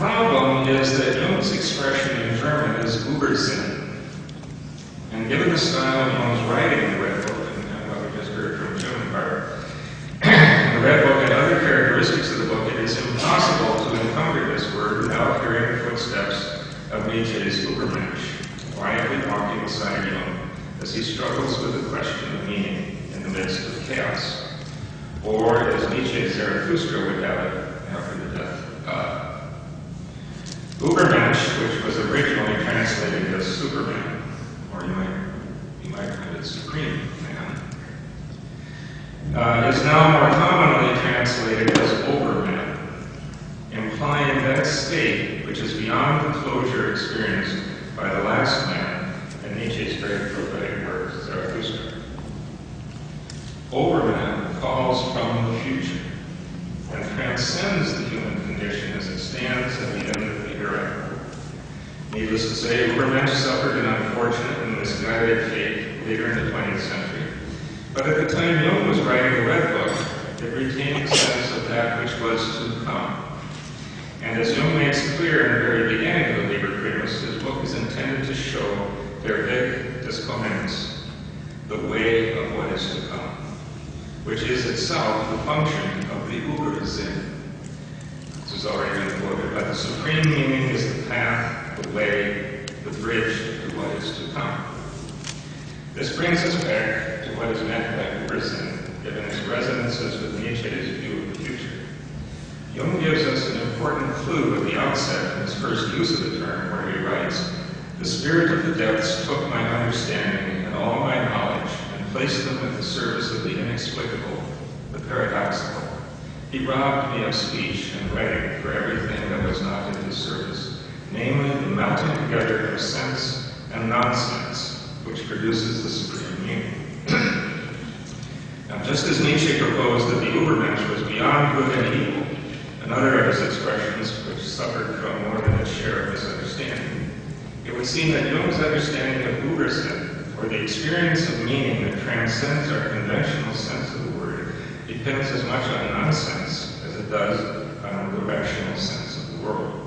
problem is that Jung's expression in German is Übersinn. And given the style of Jung's writing in the Red Book, and what we just heard from Jung, the Red Book and other characteristics of the book, it is impossible to encounter this word without hearing the footsteps of Nietzsche's Übermensch, quietly walking beside Jung as he struggles with the question of meaning in the midst of chaos. Or, as Nietzsche's Zarathustra would have it after the death of God. Übermensch, which was originally translated as Superman, or you might find it Supreme Man, is now more commonly translated as Overman, implying that state which is beyond the closure experienced by the last man in Nietzsche's great prophetic work, Zarathustra. Overman calls from the future and transcends the human condition as it stands at the end of the hereafter. Needless to say, Übermensch suffered an unfortunate and misguided fate later in the 20th century. But at the time Jung was writing the Red Book, it retained a sense of that which was to come. And as Jung makes clear in the very beginning of the Liber Primus, his book is intended to show der Weg des Kommens, the way of what is to come, which is itself the function of the Übersinn. This has already been quoted, but the supreme meaning is the path, the way, the bridge to what is to come. This brings us back to what is meant by Übersinn, given its resonances with Nietzsche's view of the future. Jung gives us an important clue at the outset in his first use of the term, where he writes, "The spirit of the depths took my understanding and all my knowledge and placed them at the service of the inexplicable, the paradoxical. He robbed me of speech and writing for everything that was not in his service, namely the melting together of sense and nonsense, which produces the supreme meaning." Now, just as Nietzsche proposed that the Übermensch was beyond good and evil, another of his expressions which suffered from more than its share of misunderstanding, it would seem that Jung's understanding of Übersinn, or the experience of meaning that transcends our conventional sense of the word, depends as much on nonsense as it does on the rational sense of the world.